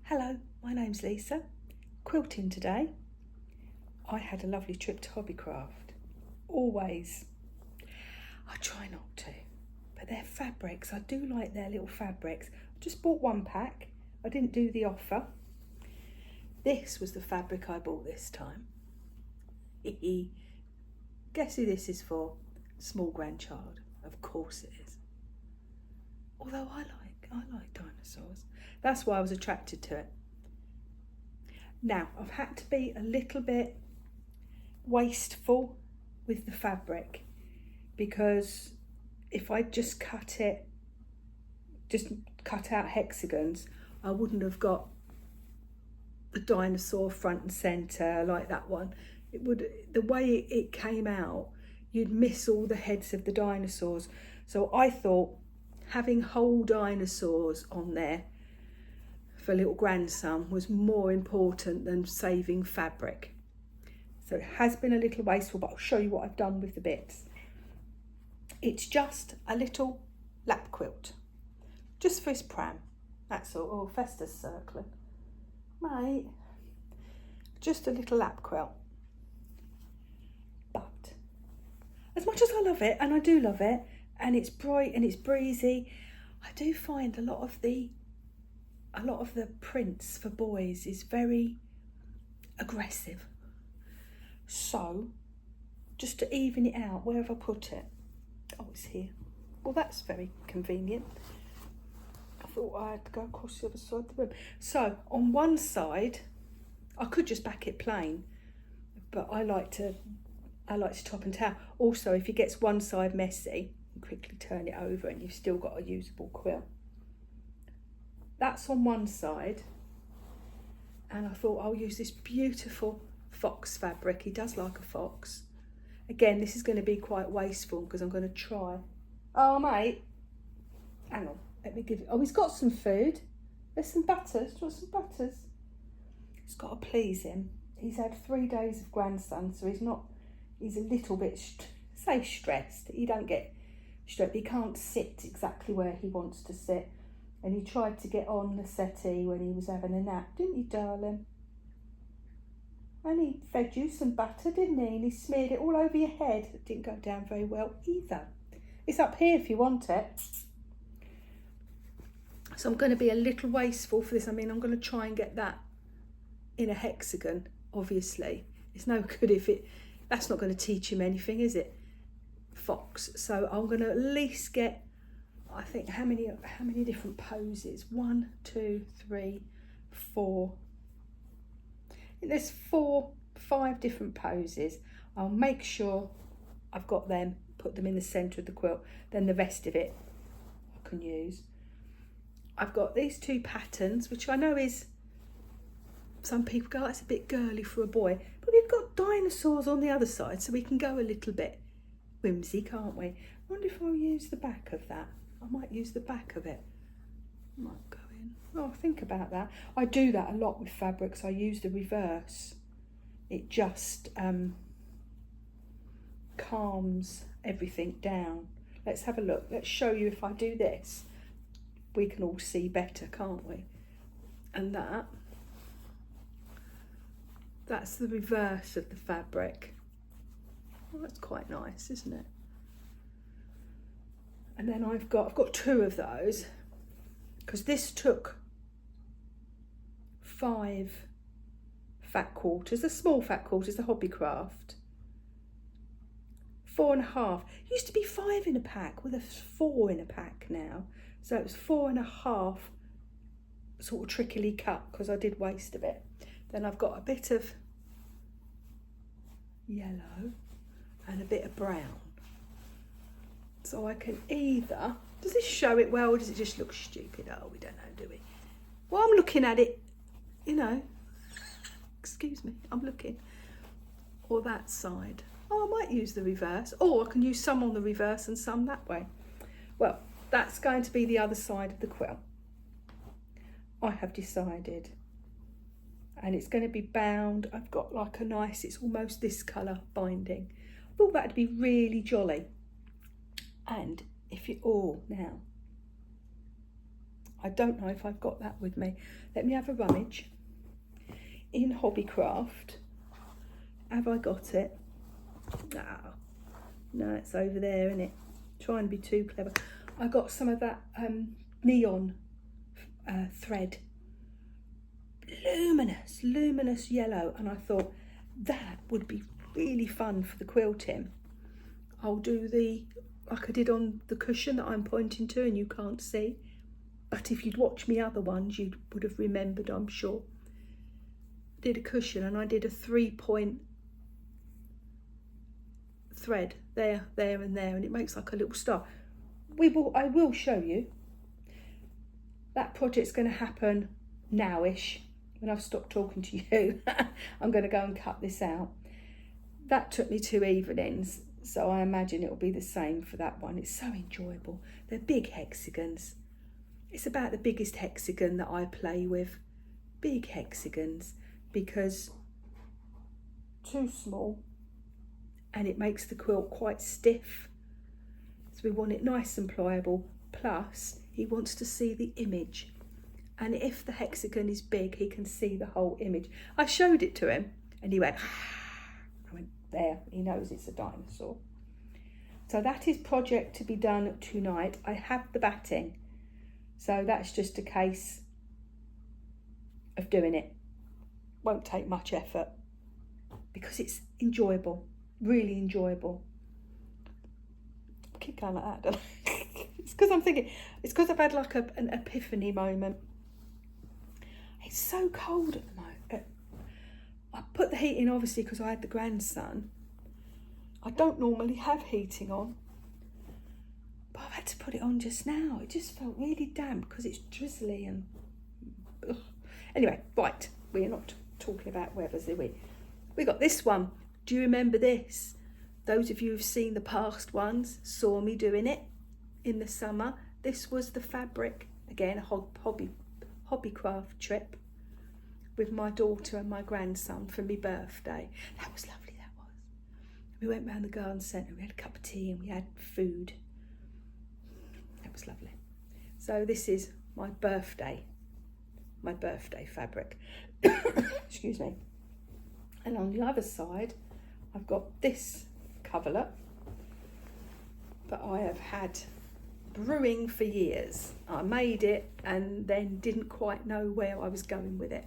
Hello, my name's Lisa. Quilting today. I had a lovely trip to Hobbycraft. Always. I try not to, but their fabrics, I do like their little fabrics. I just bought one pack. I didn't do the offer. This was the fabric I bought this time. Guess who this is for? Small grandchild. Of course it is. Although I like dinosaurs. That's why I was attracted to it. Now, I've had to be a little bit wasteful with the fabric, because if I just cut out hexagons, I wouldn't have got the dinosaur front and centre like that one. The way it came out, you'd miss all the heads of the dinosaurs. So I thought having whole dinosaurs on there for little grandson was more important than saving fabric. So it has been a little wasteful, but I'll show you what I've done with the bits. It's just a little lap quilt, just for his pram, that's all. Oh, Festus circling. Mate, just a little lap quilt. But as much as I love it, and I do love it, and it's bright and it's breezy, I do find a lot of the prints for boys is very aggressive. So just to even it out, where have I put it? Oh, it's here. Well, that's very convenient. I thought I had to go across the other side of the room. So on one side, I could just back it plain, but I like to top and tail. Also, if it gets one side messy, you quickly turn it over and you've still got a usable quilt. That's on one side, and I thought I'll use this beautiful fox fabric. He does like a fox. Again, this is going to be quite wasteful because I'm going to try. Oh, mate, hang on, let me give it. Oh, he's got some food. There's some butters. Do you want some butters? It's got to please him. He's had 3 days of grandson, so he's a little bit, stressed. He don't get stressed. He can't sit exactly where he wants to sit. And he tried to get on the settee when he was having a nap, didn't you, darling? And he fed you some butter, didn't he? And he smeared it all over your head. It didn't go down very well either. It's up here if you want it. So I'm going to be a little wasteful for this. I mean, I'm going to try and get that in a hexagon, obviously. It's no good if that's not going to teach him anything, is it? Fox. So I'm going to at least get, I think, how many different poses? 1, 2, 3, 4. I think there's 5 different poses. I'll make sure I've got them, put them in the centre of the quilt. Then the rest of it I can use. I've got these 2 patterns, which I know is, some people go, that's a bit girly for a boy. But we've got dinosaurs on the other side, so we can go a little bit whimsy, can't we? I wonder if I'll use the back of that. I might use the back of it. Might go in. Oh, think about that. I do that a lot with fabrics. I use the reverse. It just calms everything down. Let's have a look. Let's show you if I do this. We can all see better, can't we? And that's the reverse of the fabric. Well, that's quite nice, isn't it? And then I've got 2 of those, because this took 5 fat quarters, the small fat quarters, the Hobbycraft. 4.5. Used to be 5 in a pack, with a 4 in a pack now. So it was 4.5 sort of trickily cut, because I did waste a bit. Then I've got a bit of yellow and a bit of brown. So I can either, does this show it well, or does it just look stupid? Oh, we don't know, do we? Well, I'm looking at it, you know, excuse me, I'm looking. Or that side. Oh, I might use the reverse, or I can use some on the reverse and some that way. Well, that's going to be the other side of the quilt, I have decided. And it's going to be bound. I've got like a nice, it's almost this colour binding. I thought that'd be really jolly. And if you, now, I don't know if I've got that with me. Let me have a rummage. In Hobbycraft, have I got it? Oh, no, it's over there, isn't it? Trying to be too clever. I got some of that neon thread. Luminous yellow. And I thought that would be really fun for the quilting. I'll do like I did on the cushion that I'm pointing to and you can't see. But if you'd watched me other ones, you would have remembered, I'm sure. Did a cushion and I did a 3-point thread there and there, and it makes like a little star. I will show you. That project's going to happen nowish when I've stopped talking to you. I'm going to go and cut this out. That took me 2 evenings, so I imagine it'll be the same for that one. It's so enjoyable. They're big hexagons. It's about the biggest hexagon that I play with. Big hexagons, because too small and it makes the quilt quite stiff. So we want it nice and pliable. Plus, he wants to see the image. And if the hexagon is big, he can see the whole image. I showed it to him and he went, I went, there, he knows it's a dinosaur. So that is project to be done tonight. I have the batting. So that's just a case of doing it. Won't take much effort because it's enjoyable, really enjoyable. I keep going like that, don't I? It's because I'm thinking, it's because I've had like an epiphany moment. It's so cold at the moment. I put the heating obviously because I had the grandson. I don't normally have heating on, but I've had to put it on just now. It just felt really damp because it's drizzly and ugh. Anyway, right, we're not talking about weathers, are we? We got this one. Do you remember this? Those of you who've seen the past ones saw me doing it in the summer. This was the fabric, again, a hobbycraft trip with my daughter and my grandson for my birthday. That was lovely, that was. We went round the garden centre, we had a cup of tea and we had food. That was lovely. So this is my birthday fabric. Excuse me. And on the other side, I've got this coverlet that I have had brewing for years. I made it and then didn't quite know where I was going with it.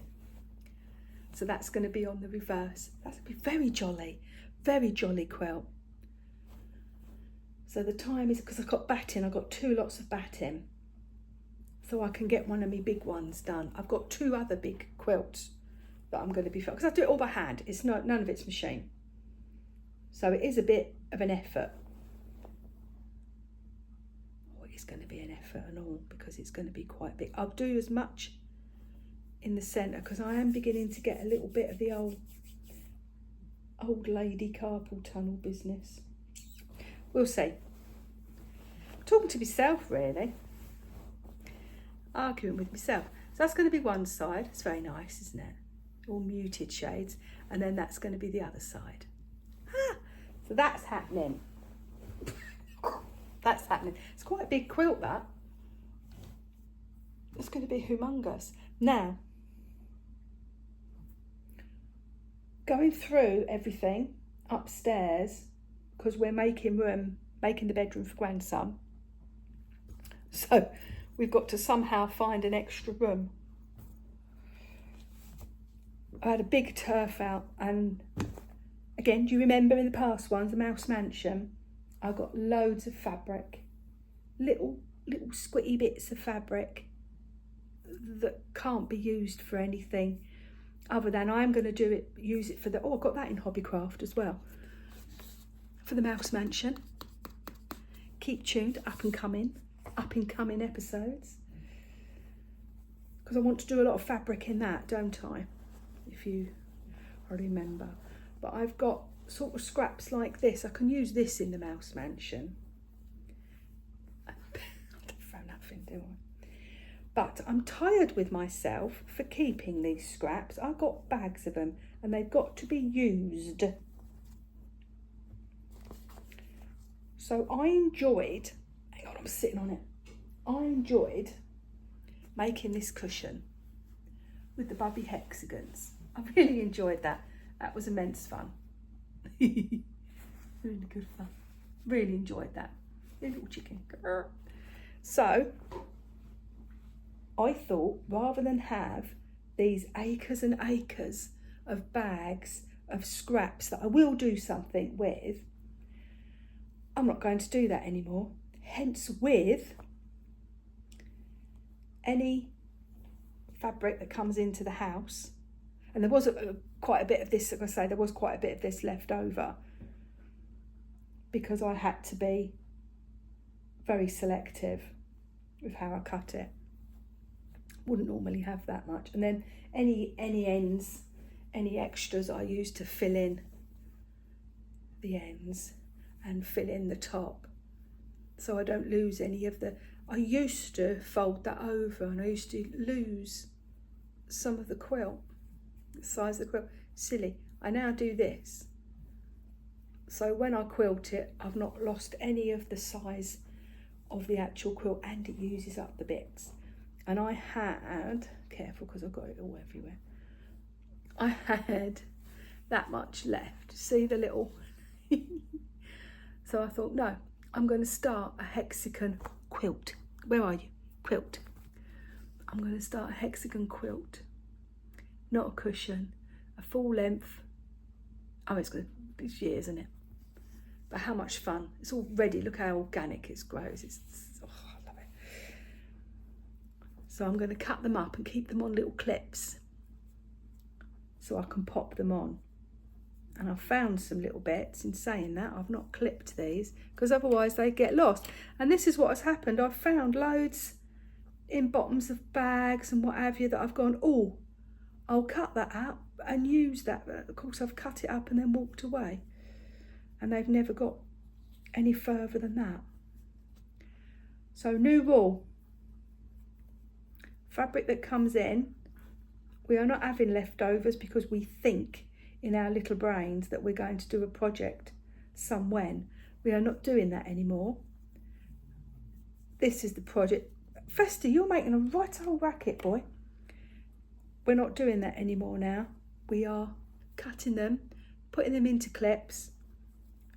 So that's going to be on the reverse. That's going to be very jolly quilt. So the time is, because I've got batting, I've got 2 lots of batting. So I can get one of my big ones done. I've got 2 other big quilts that I'm going to be, because I do it all by hand. It's not, none of it's machine. So it is a bit of an effort. Oh, it's going to be an effort and all because it's going to be quite big. I'll do as much in the centre because I am beginning to get a little bit of the old lady carpal tunnel business. We'll see. I'm talking to myself really. Arguing with myself. So that's going to be one side. It's very nice, isn't it? All muted shades. And then that's going to be the other side. So that's happening. That's happening. It's quite a big quilt, that. It's going to be humongous. Now, going through everything upstairs, because we're making the bedroom for grandson. So we've got to somehow find an extra room. I had a big turf out, and again, do you remember in the past ones, the Mouse Mansion? I got loads of fabric, little squitty bits of fabric that can't be used for anything other than I'm going to use it for the, oh, I've got that in Hobbycraft as well, for the Mouse Mansion. Keep tuned, up and coming episodes, because I want to do a lot of fabric in that, don't I? If you remember. But I've got sort of scraps like this. I can use this in the Mouse Mansion. I don't throw nothing, do I? But I'm tired with myself for keeping these scraps. I've got bags of them and they've got to be used. So I enjoyed, hang on, I'm sitting on it. I enjoyed making this cushion with the bubby hexagons. I really enjoyed that. That was immense fun. Really good fun. Really enjoyed that. Little chicken. So I thought, rather than have these acres and acres of bags of scraps that I will do something with, I'm not going to do that anymore. Hence, with any fabric that comes into the house, and there was quite a bit of this, like I say, there was quite a bit of this left over because I had to be very selective with how I cut it. Wouldn't normally have that much. And then any ends, any extras I use to fill in the ends and fill in the top, so I don't lose any of the, I used to fold that over and I used to lose some of the quilt, the size of the quilt. Silly. I now do this, so when I quilt it, I've not lost any of the size of the actual quilt, and it uses up the bits. And I had, careful because I've got it all everywhere, I had that much left. See the little so I thought, no, I'm going to start a hexagon quilt. Where are you? Quilt. I'm going to start a hexagon quilt, not a cushion, a full length. Oh, it's years, isn't it? But how much fun. It's all ready. Look how organic it grows. Oh, I love it. So I'm going to cut them up and keep them on little clips so I can pop them on. And I've found some little bits. In saying that, I've not clipped these because otherwise they get lost. And this is what has happened. I've found loads in bottoms of bags and what have you that I've gone, oh, I'll cut that out and use that. Of course, I've cut it up and then walked away. And they've never got any further than that. So new rule. Fabric that comes in, we are not having leftovers because we think in our little brains that we're going to do a project somewhen. We are not doing that anymore. This is the project. Fester, you're making a right old racket, boy. We're not doing that anymore now. We are cutting them, putting them into clips,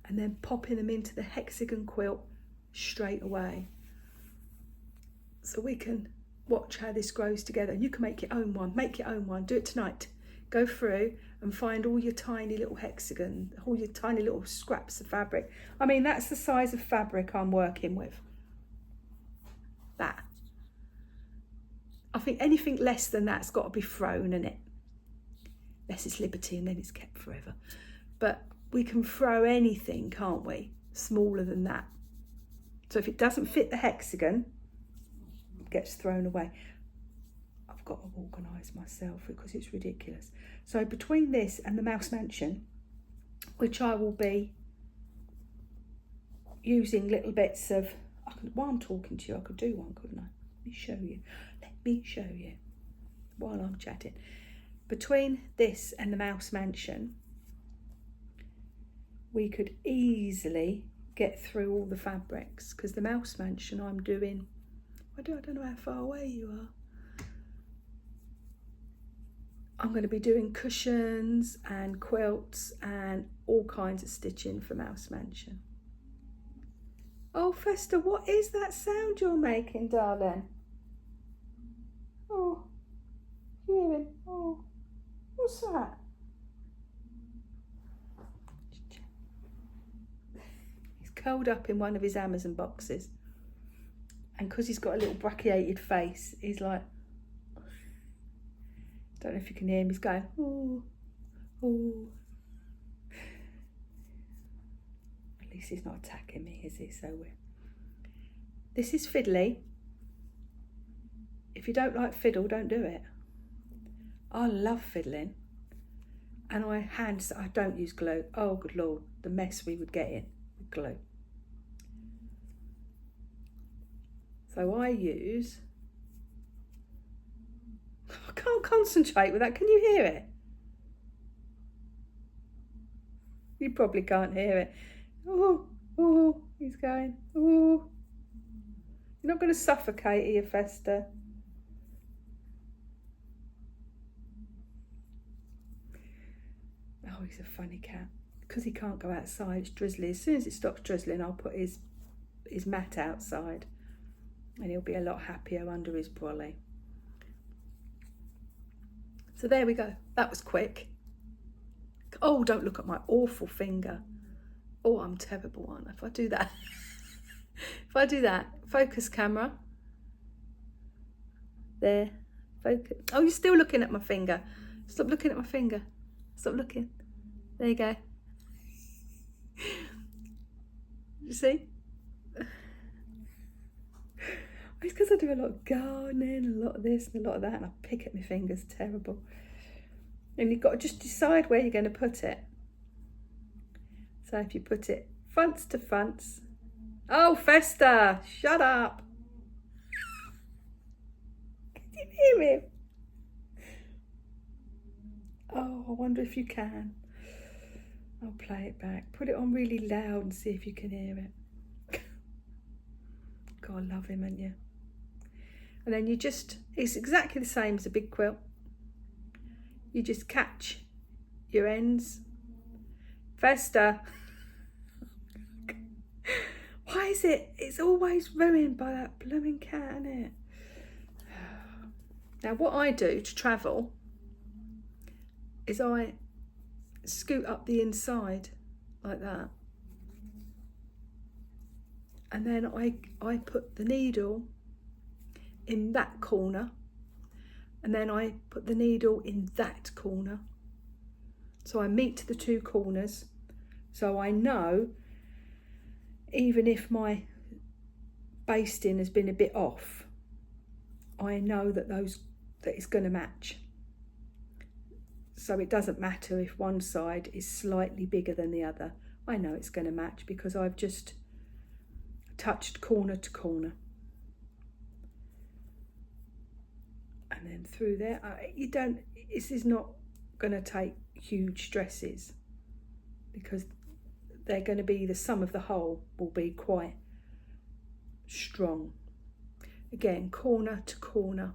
and then popping them into the hexagon quilt straight away. So we can watch how this grows together. And you can make your own one. Make your own one. Do it tonight. Go through and find all your tiny little hexagon, all your tiny little scraps of fabric. I mean, that's the size of fabric I'm working with. That. I think anything less than that's got to be thrown in it. Unless it's Liberty and then it's kept forever. But we can throw anything, can't we? Smaller than that. So if it doesn't fit the hexagon, it gets thrown away. I've got to organise myself because it's ridiculous. So between this and the Mouse Mansion, which I will be using little bits of, while I'm talking to you, I could do one, couldn't I? Let me show you. Let me show you while I'm chatting. Between this and the Mouse Mansion, we could easily get through all the fabrics because the Mouse Mansion I'm doing, I don't know how far away you are. I'm going to be doing cushions and quilts and all kinds of stitching for Mouse Mansion. Oh, Fester, what is that sound you're making, darling? Oh, you hearing? Oh, what's that? He's curled up in one of his Amazon boxes. And because he's got a little brachiated face, he's like, don't know if you can hear him, he's going, oh, oh. At least he's not attacking me, is he? So this is fiddly. If you don't like fiddle, don't do it. I love fiddling. And I don't use glue. Oh, good Lord, the mess we would get in with glue. So I use, I can't concentrate with that. Can you hear it? You probably can't hear it. Oh, oh, he's going, oh. You're not going to suffocate here, Fester. he's a funny cat. Because he can't go outside, it's drizzly. As soon as it stops drizzling, I'll put his mat outside and he'll be a lot happier under his brolly. So there we go. That was quick. Oh, don't look at my awful finger. Oh, I'm terrible, aren't I? If I do that. If I do that, focus camera. There, focus. Oh, you're still looking at my finger. Stop looking at my finger. Stop looking. There you go. You see? It's because I do a lot of gardening, a lot of this and a lot of that, and I pick at my fingers, terrible. And you've got to just decide where you're going to put it. So if you put it fronts to fronts. Oh, Festa, shut up. Can you hear him? Oh, I wonder if you can. I'll play it back. Put it on really loud and see if you can hear it. God, I love him, ain't you? And then you just, it's exactly the same as a big quilt. You just catch your ends. Festa. Why is it? It's always ruined by that blooming cat, isn't it? Now what I do to travel is I scoot up the inside like that. And then I put the needle in that corner, and then I put the needle in that corner. So I meet the two corners, so I know even if my basting has been a bit off, I know that it's going to match. So it doesn't matter if one side is slightly bigger than the other. I know it's going to match because I've just touched corner to corner. And then through there, this is not going to take huge stresses because they're going to be, the sum of the whole will be quite strong. Again, corner to corner.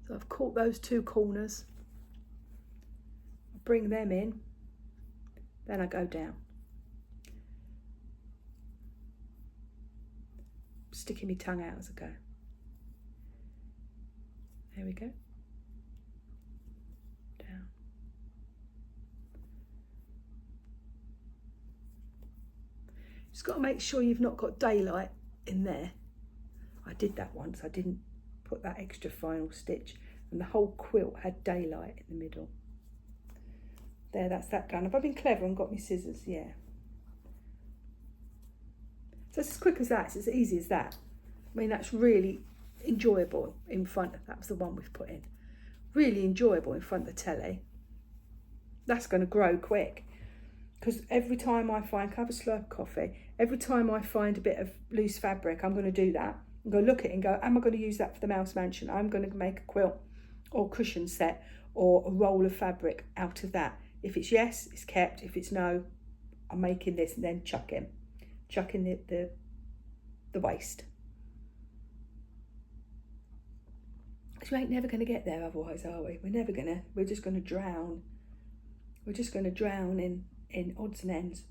So I've caught those two corners, I bring them in, then I go down. Sticking my tongue out as I go. There we go. Down. Just got to make sure you've not got daylight in there. I did that once, I didn't put that extra final stitch and the whole quilt had daylight in the middle. There, that's that done. Have I been clever and got my scissors? Yeah. So it's as quick as that, it's as easy as that. I mean, that's really enjoyable in front of, that was the one we've put in. Really enjoyable in front of the telly. That's going to grow quick. Because every time I find, can I have a slurp of coffee? Every time I find a bit of loose fabric, I'm going to do that. I'm going to look at it and go, am I going to use that for the mouse mansion? I'm going to make a quilt or cushion set or a roll of fabric out of that. If it's yes, it's kept. If it's no, I'm making this, and then chuck in the waste. Because we ain't never going to get there otherwise, are we? We're just going to drown. We're just going to drown in odds and ends.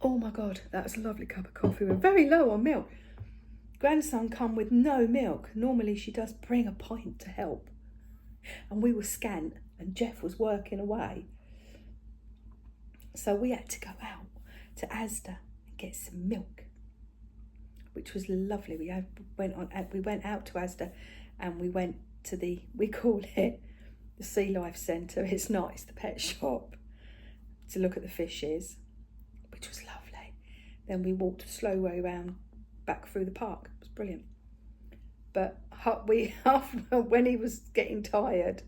Oh my God, that was a lovely cup of coffee. We're very low on milk. Grandson come with no milk. Normally she does bring a pint to help. And we were scant and Jeff was working away. So we had to go out to Asda and get some milk, which was lovely. We went out to Asda and we went to we call it the Sea Life Centre. It's not, it's the pet shop, to look at the fishes, which was lovely. Then we walked a slow way around back through the park. It was brilliant. But when he was getting tired,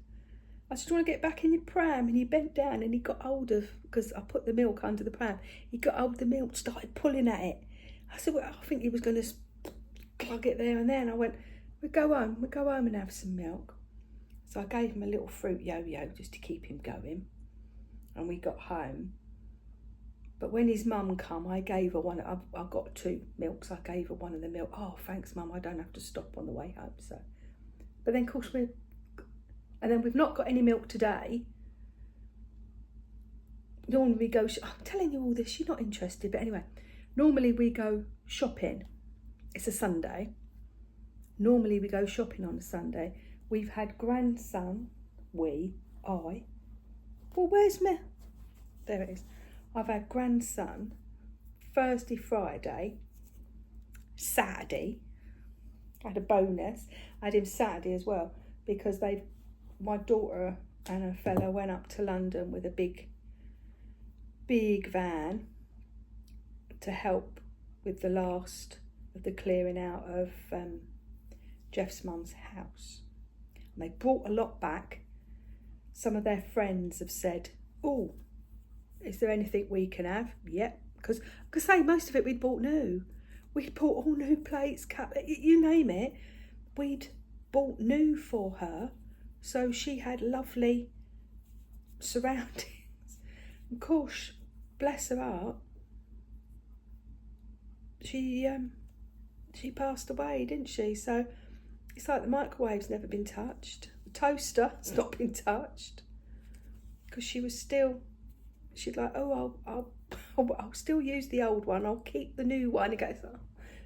I said, do you want to get back in your pram? And he bent down and he got hold of, because I put the milk under the pram, he got hold of the milk, started pulling at it. I said, well, I think he was going to plug it there and then. I went, we'll go home and have some milk. So I gave him a little fruit yo-yo just to keep him going. And we got home But when his mum come, I gave her one. I got 2 milks. I gave her one of the milk. Oh, thanks, Mum. I don't have to stop on the way home. So, but then of course we've not got any milk today. Normally we go. I'm telling you all this. You're not interested, but anyway. Normally we go shopping. It's a Sunday. Normally we go shopping on a Sunday. We've had grandson. Well, where's me? There it is. I've had grandson Thursday, Friday, Saturday. I had a bonus. I had him Saturday as well because my daughter and her fella went up to London with a big van to help with the last of the clearing out of Jeff's mum's house. And they brought a lot back. Some of their friends have said, oh, is there anything we can have? Yep. Because say most of it we'd bought new. We'd bought all new plates, cup, you name it. We'd bought new for her. So she had lovely surroundings. Of course, bless her heart, she passed away, didn't she? So it's like the microwave's never been touched. The toaster's not been touched. Because she'd like, oh, I'll still use the old one. I'll keep the new one. It goes, oh.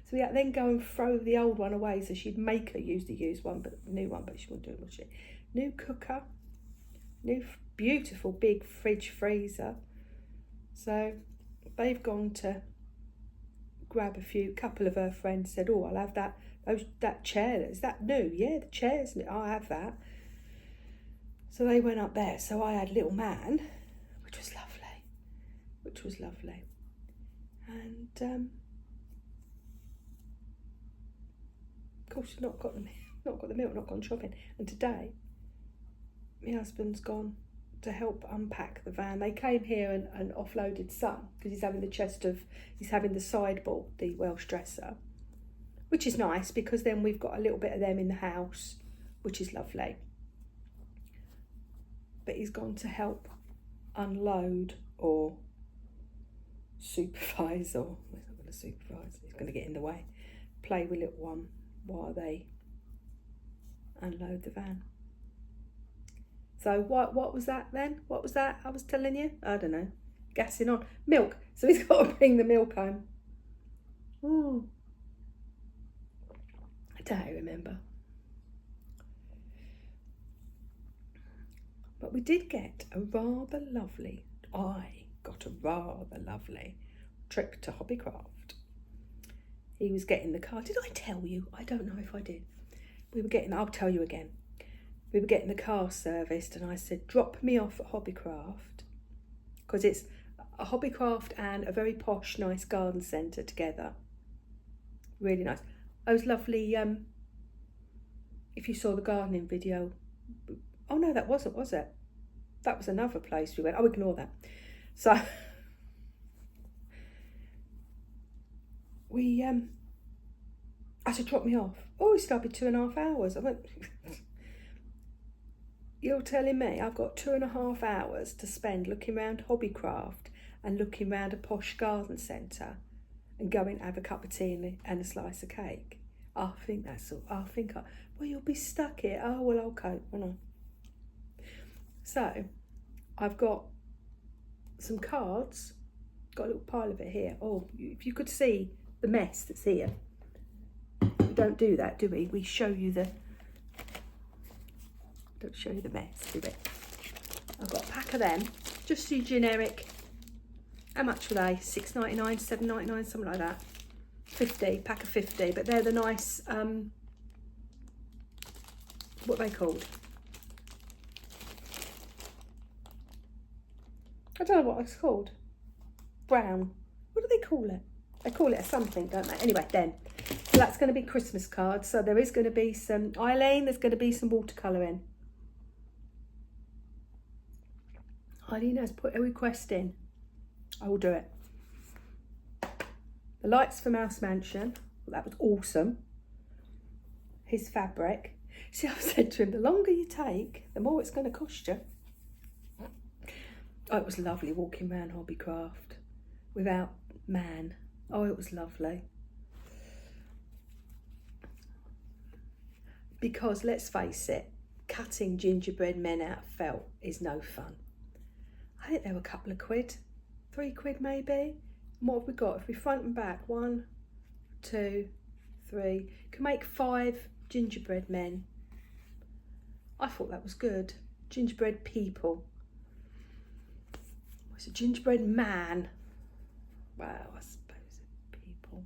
So we had to then go and throw the old one away. So she'd make her use the used one, but the new one, but she wouldn't do it, would she? New cooker, new beautiful big fridge freezer. So they've gone to grab couple of her friends said, oh, I'll have that chair. Is that new? Yeah, the chair's new. I'll have that. So they went up there. So I had little man, which was lovely. And of course, not got the milk, not gone shopping. And today, my husband's gone to help unpack the van. They came here and offloaded some because he's having the sideboard, the Welsh dresser, which is nice because then we've got a little bit of them in the house, which is lovely. But he's gone to help unload or supervise, or he's not going to supervise, he's going to get in the way, play with little one while they unload the van. So what was that then? What was that I was telling you? I don't know. Gassing on. Milk. So he's got to bring the milk home. Ooh. I don't remember. But we did get I got a rather lovely trip to Hobbycraft. He was getting the car. Did I tell you? I don't know if I did. I'll tell you again. We were getting the car serviced and I said, drop me off at Hobbycraft, because it's a Hobbycraft and a very posh, nice garden centre together. Really nice. Those lovely, if you saw the gardening video, oh no, that wasn't, was it? That was another place we went. Oh, ignore that. So, I said, drop me off. Oh, it's going to be 2.5 hours. I went, you're telling me I've got 2.5 hours to spend looking around Hobbycraft and looking around a posh garden centre and going to have a cup of tea and a slice of cake? I think that's all. Well, you'll be stuck here. Oh, well, I'll cope, won't I? So, I've got some cards. Got a little pile of it here. Oh, if you could see the mess that's here. We don't do that, do we? We show you the... Don't show you the mess, do it. I've got a pack of them, just the generic. How much were they? $6.99, $7.99, something like that. 50, pack of 50, but they're the nice, what are they called? I don't know what it's called. Brown. What do they call it? They call it a something, don't they? Anyway, then. So that's going to be Christmas cards. So there is going to be some, Eileen, there's going to be some watercolouring. Eileen has put a request in. I will do it. The lights for Mouse Mansion. Well, that was awesome. His fabric. See, I said to him, the longer you take, the more it's going to cost you. Oh, it was lovely walking around Hobbycraft. without man. Oh, it was lovely. Because let's face it, cutting gingerbread men out of felt is no fun. I think they were a couple of quid, £3 maybe. And what have we got? If we front and back, 1, 2, 3, can make 5 gingerbread men. I thought that was good. Gingerbread people. It's a gingerbread man. Wow, I suppose it's people.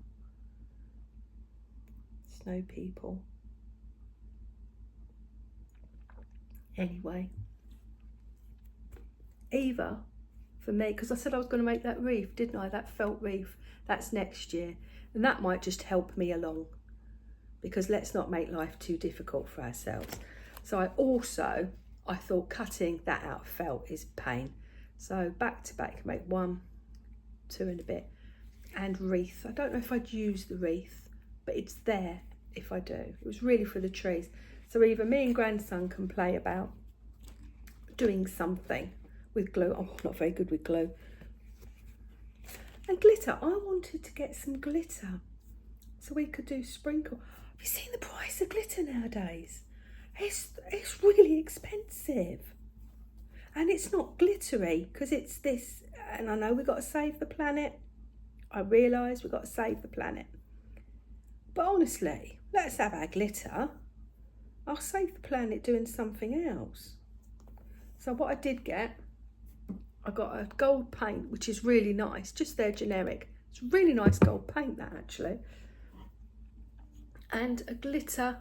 Snow people. Anyway, Eva, for me, because I said I was going to make that wreath, didn't I? That felt wreath. That's next year. And that might just help me along, because let's not make life too difficult for ourselves. So I thought cutting that out of felt is pain. So back to back, make 1, 2 and a bit. And wreath. I don't know if I'd use the wreath, but it's there if I do. It was really for the trees. So either me and grandson can play about doing something with glue. I'm not very good with glue. And glitter. I wanted to get some glitter so we could do sprinkle. Have you seen the price of glitter nowadays? It's really expensive. And it's not glittery because it's this. And I know we've got to save the planet. I realise we've got to save the planet. But honestly, let's have our glitter. I'll save the planet doing something else. So what I did get, I got a gold paint, which is really nice, just their generic. It's really nice gold paint, that actually. And a glitter.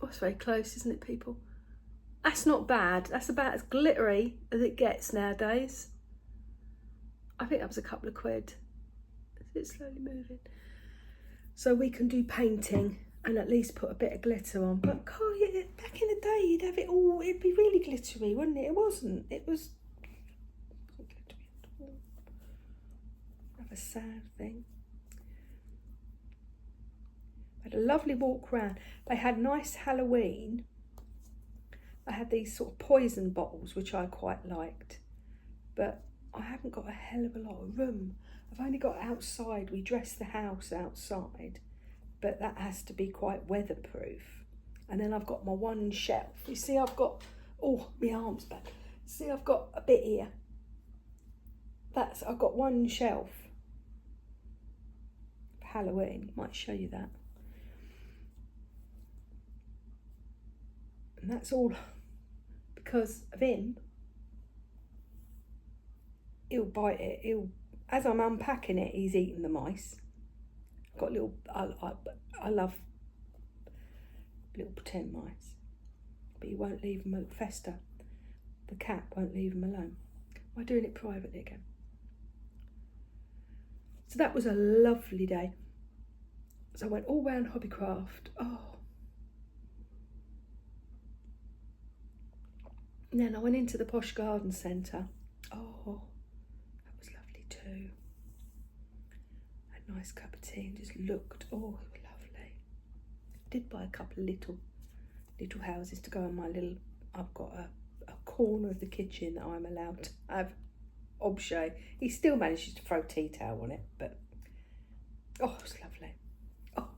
Oh, it's very close, isn't it, people? That's not bad. That's about as glittery as it gets nowadays. I think that was a couple of quid. Is it slowly moving? So we can do painting and at least put a bit of glitter on. But Carl, back in the day, you'd have it all, it'd be really glittery, wouldn't it? It wasn't. It was glittery at all. Have a sad thing. I had a lovely walk round. They had nice Halloween. I had these sort of poison bottles, which I quite liked. But I haven't got a hell of a lot of room. I've only got outside. We dress the house outside. But that has to be quite weatherproof. And then I've got my one shelf. You see, I've got, oh, my arm's back. See, I've got a bit here. I've got one shelf. Halloween, might show you that. And that's all because of him. He'll bite it. As I'm unpacking it, he's eating the mice. Got little, I love little pretend mice, but he won't leave them fester. The cat won't leave him alone. Am I doing it privately again? So that was a lovely day. So I went all round Hobbycraft. Oh. And then I went into the Posh Garden Centre. Oh, that was lovely too. Had a nice cup of tea and just looked. Oh, it was lovely. Did buy a couple of little houses to go in my little. I've got a corner of the kitchen that I'm allowed to have objet. He still manages to throw tea towel on it, but oh, it was lovely. Oh.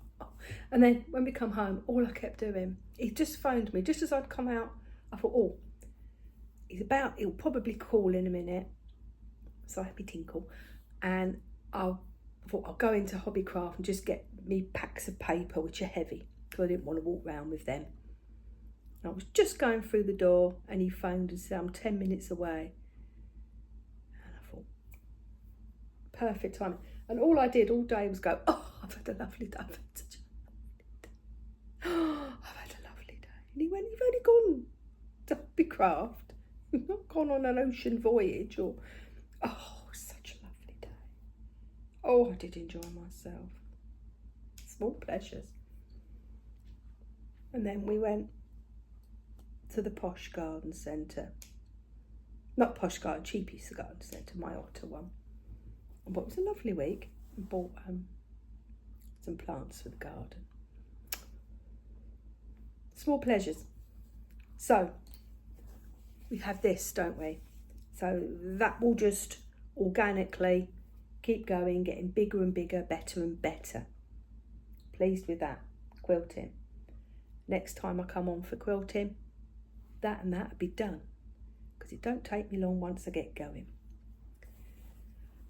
And then when we come home, all I kept doing, he just phoned me just as I'd come out. I thought, oh, he'll probably call in a minute. So I had me tinkle, and I thought I'll go into Hobbycraft and just get me packs of paper, which are heavy, because I didn't want to walk around with them. And I was just going through the door, and he phoned and said, I'm 10 minutes away. And I thought, perfect timing. And all I did all day was go, oh, I've had a lovely day. I've had such a lovely day. Oh, I've had a lovely day. And he went, you've only gone to Hobbycraft. You've not gone on an ocean voyage or, oh, such a lovely day. Oh, I did enjoy myself. Small pleasures. And then we went to the Posh Garden Centre. Not Posh Garden, Cheapest Garden Centre, my Otter one. But it was a lovely week. I bought some plants for the garden. Small pleasures. So, we have this, don't we? So that will just organically, keep going, getting bigger and bigger, better and better. Pleased with that, quilting. Next time I come on for quilting, that and that'll be done, because it don't take me long once I get going.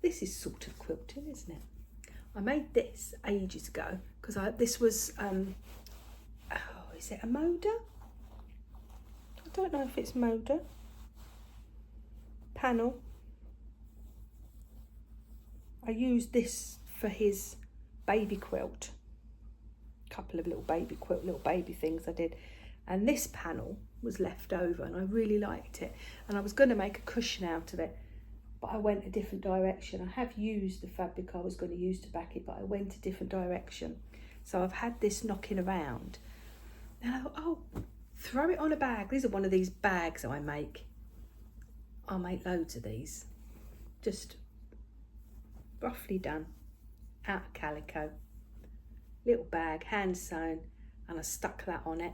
This is sort of quilting, isn't it? I made this ages ago because this was, is it a Moda? I don't know if it's Moda. Panel. I used this for his baby quilt. A couple of little baby things I did. And this panel was left over and I really liked it. And I was going to make a cushion out of it, but I went a different direction. I have used the fabric I was going to use to back it, but I went a different direction. So I've had this knocking around. And I thought, oh, throw it on a bag. These are one of these bags I make. I'll make loads of these. Just roughly done. Out of calico. Little bag, hand sewn. And I stuck that on it.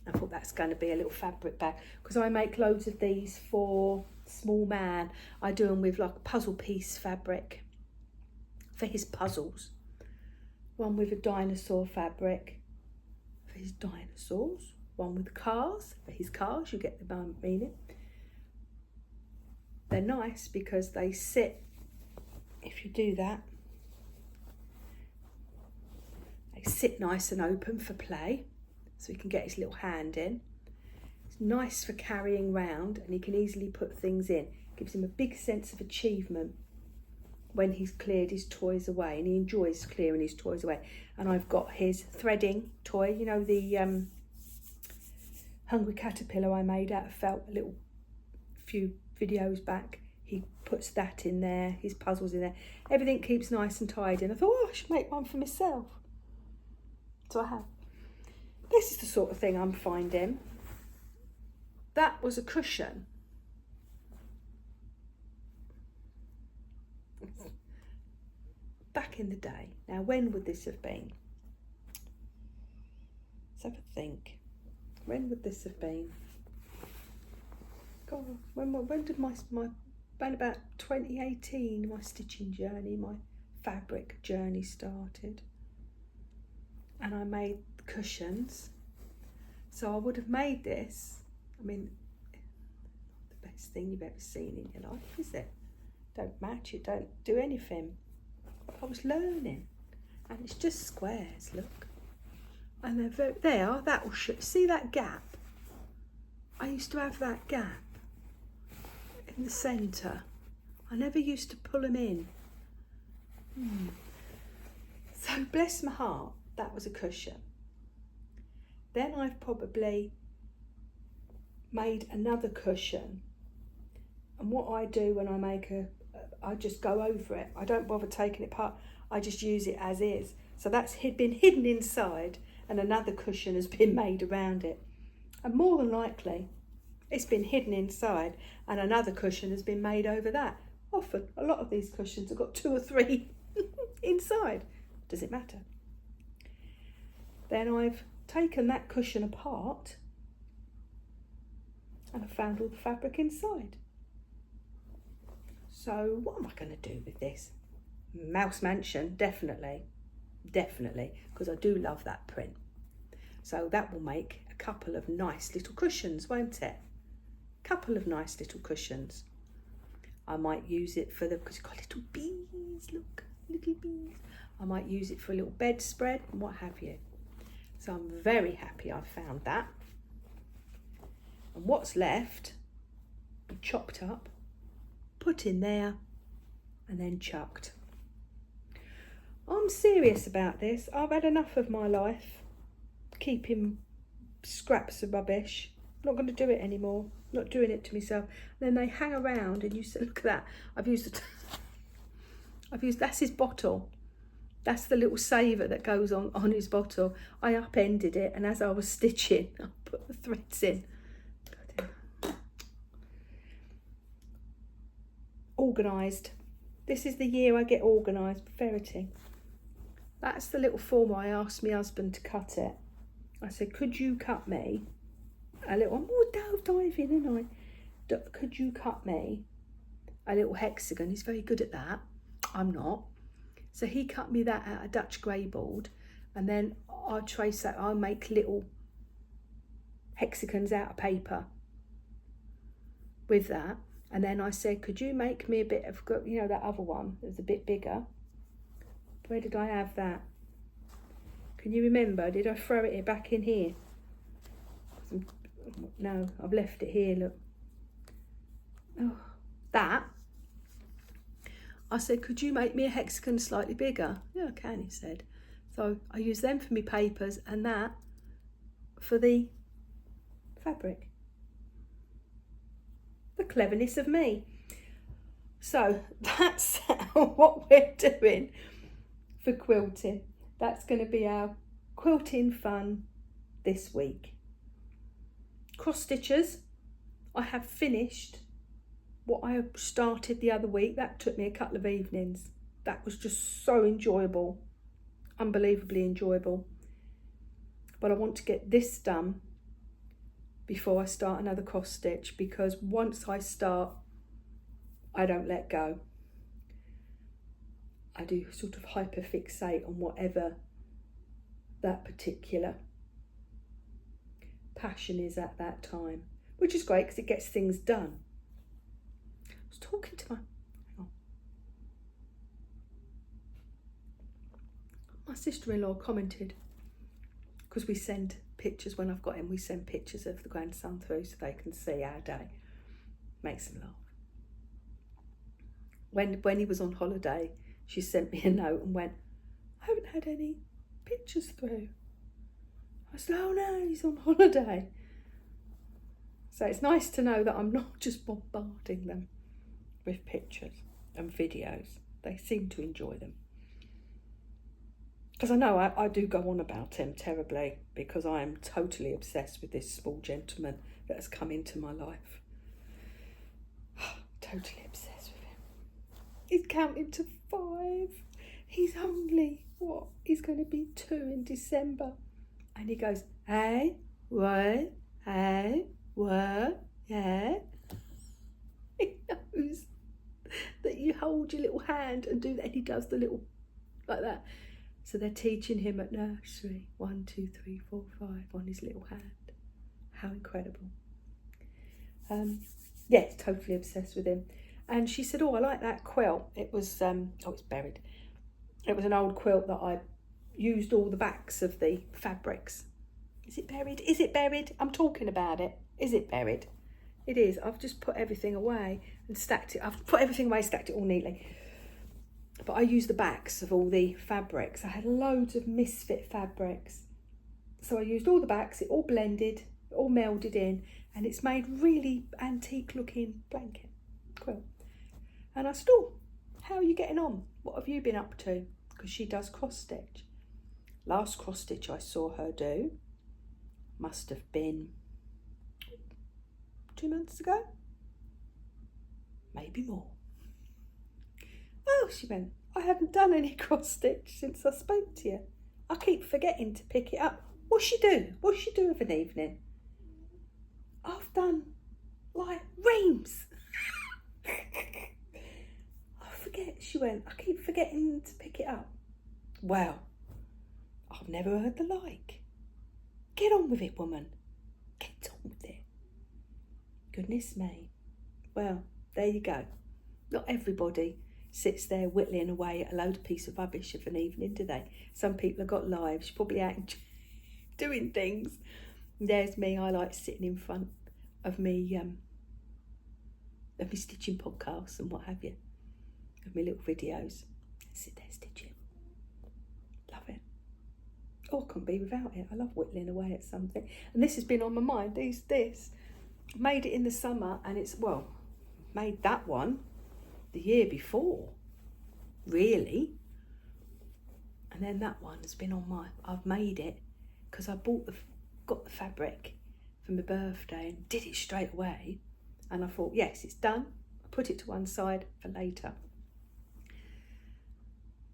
I thought that's going to be a little fabric bag, because I make loads of these for small man. I do them with like puzzle piece fabric for his puzzles. One with a dinosaur fabric for his dinosaurs. One with cars for his cars. You get the meaning. They're nice because they sit, if you do that, they sit nice and open for play. So he can get his little hand in. It's nice for carrying round and he can easily put things in. Gives him a big sense of achievement when he's cleared his toys away, and he enjoys clearing his toys away. And I've got his threading toy, you know, the hungry caterpillar I made out of felt a few videos back. He puts that in there, his puzzles in there. Everything keeps nice and tidy. And I thought, oh, I should make one for myself. So I have. This is the sort of thing I'm finding. That was a cushion. Back in the day. Now, when would this have been? Let's have a think. When would this have been? God, when did my around about 2018, my stitching journey, my fabric journey started. And I made cushions. So I would have made this. I mean, the best thing you've ever seen in your life, is it? Don't match it, don't do anything. But I was learning. And it's just squares, look. And they're very, there, that will show. See that gap? I used to have that gap in the centre. I never used to pull them in. So bless my heart, that was a cushion. Then I've probably made another cushion. And what I do when I make I just go over it. I don't bother taking it apart. I just use it as is. So that's been hidden inside and another cushion has been made around it. And more than likely, it's been hidden inside and another cushion has been made over that. Often, a lot of these cushions have got 2 or 3 inside. Does it matter? Then I've taken that cushion apart and I've found all the fabric inside. So what am I going to do with this? Mouse Mansion, definitely, because I do love that print. So that will make a couple of nice little cushions, won't it? Couple of nice little cushions. I might use it for because it's got little bees, look, little bees. I might use it for a little bedspread and what have you. So I'm very happy I found that. And what's left, be chopped up, put in there, and then chucked. I'm serious about this. I've had enough of my life keeping scraps of rubbish. I'm not going to do it anymore. I'm not doing it to myself. And then they hang around and you say, look at that. I've used that's his bottle. That's the little saver that goes on his bottle. I upended it, and as I was stitching, I put the threads in. Organised. This is the year I get organised. Ferreting. That's the little form I asked my husband to cut it. I said, could you cut me a little one? Oh, diving, didn't I? Could you cut me a little hexagon. He's very good at that. I'm not. So he cut me that out of Dutch grey board, and then I'll trace that. I'll make little hexagons out of paper with that. And then I said, could you make me a bit of, you know, that other one that was a bit bigger? Where did I have that? Can you remember? Did I throw it back in here? No, I've left it here, look. Oh, that. I said, could you make me a hexagon slightly bigger? Yeah, I can, he said. So I use them for my papers and that for the fabric. The cleverness of me. So that's what we're doing for quilting. That's going to be our quilting fun this week. Cross stitches, I have finished what I started the other week. That took me a couple of evenings. That was just so enjoyable, unbelievably enjoyable. But I want to get this done before I start another cross stitch, because once I start, I don't let go. I do sort of hyperfixate on whatever that particular passion is at that time, which is great because it gets things done. I was talking to my sister-in-law commented, because we send pictures when I've got him, we send pictures of the grandson through so they can see our day. Makes them laugh. When he was on holiday, she sent me a note and went, I haven't had any pictures through. I said, oh no, he's on holiday. So it's nice to know that I'm not just bombarding them with pictures and videos. They seem to enjoy them. Because I know I do go on about him terribly, because I am totally obsessed with this small gentleman that has come into my life. Totally obsessed with him. He's counting to 5. He's only, what? He's going to be 2 in December. And he goes, hey, what? Hey, what? Yeah. He knows that you hold your little hand and do that, and he does the little, like that. So they're teaching him at nursery, 1, 2, 3, 4, 5 on his little hand. How incredible. Yes, totally obsessed with him. And she said, oh, I like that quilt. It was, it's buried. It was an old quilt that I used all the backs of the fabrics. Is it buried? Is it buried? I'm talking about it. Is it buried? It is. I've just put everything away and stacked it. I've put everything away, stacked it all neatly. But I used the backs of all the fabrics. I had loads of misfit fabrics. So I used all the backs, it all blended, it all melded in, and it's made really antique looking blanket quilt. And I said, oh, how are you getting on? What have you been up to? Because she does cross stitch. Last cross stitch I saw her do must have been 2 months ago, maybe more. Oh, she went, I haven't done any cross stitch since I spoke to you. I keep forgetting to pick it up. What's she do? What's she do of an evening? I've done like reams. I forget, she went, I keep forgetting to pick it up. Wow, I've never heard the like. Get on with it, woman. Get on with it. Goodness me. Well, there you go. Not everybody sits there whittling away at a load of piece of rubbish of an evening, do they? Some people have got lives, probably out doing things. And there's me, I like sitting in front of me stitching podcasts and what have you, of my little videos. Sit there stitching. Love it. Oh, I couldn't be without it. I love whittling away at something. And this has been on my mind. This made it in the summer, and it's, well, made that one the year before, really. And then that one has been on my, I've made it because I got the fabric for my birthday and did it straight away. And I thought, yes, it's done. I put it to one side for later.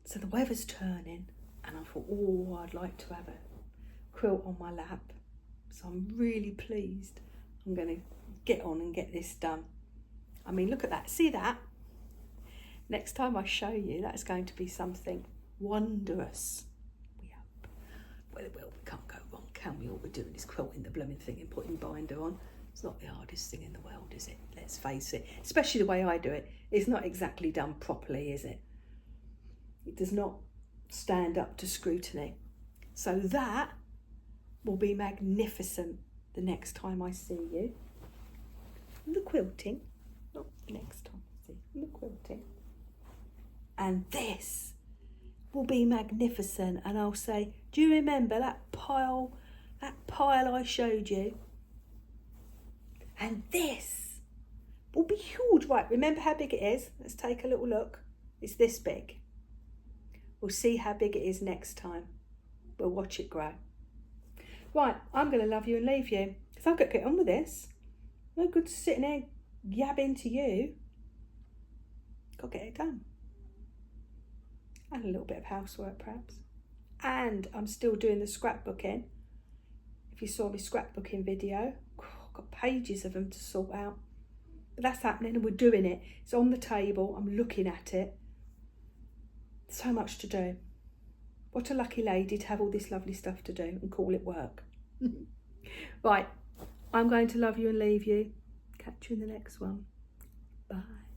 So the weather's turning, and I thought, oh, I'd like to have a quilt on my lap. So I'm really pleased. I'm going to get on and get this done. I mean, look at that. See that? Next time I show you, that's going to be something wondrous. Well, we can't go wrong, can we? All we're doing is quilting the blooming thing and putting binder on. It's not the hardest thing in the world, is it? Let's face it. Especially the way I do it. It's not exactly done properly, is it? It does not stand up to scrutiny. So that will be magnificent the next time I see you. The quilting. Not the next time I see you. The quilting. And this will be magnificent. And I'll say, do you remember that pile I showed you? And this will be huge. Right, remember how big it is? Let's take a little look. It's this big. We'll see how big it is next time. We'll watch it grow. Right, I'm going to love you and leave you because I've got to get on with this. No good sitting there yabbing to you. Got to get it done. And a little bit of housework perhaps. And I'm still doing the scrapbooking. If you saw my scrapbooking video, I've got pages of them to sort out. But that's happening and we're doing it. It's on the table. I'm looking at it. So much to do. What a lucky lady to have all this lovely stuff to do and call it work. Right, I'm going to love you and leave you. Catch you in the next one. Bye.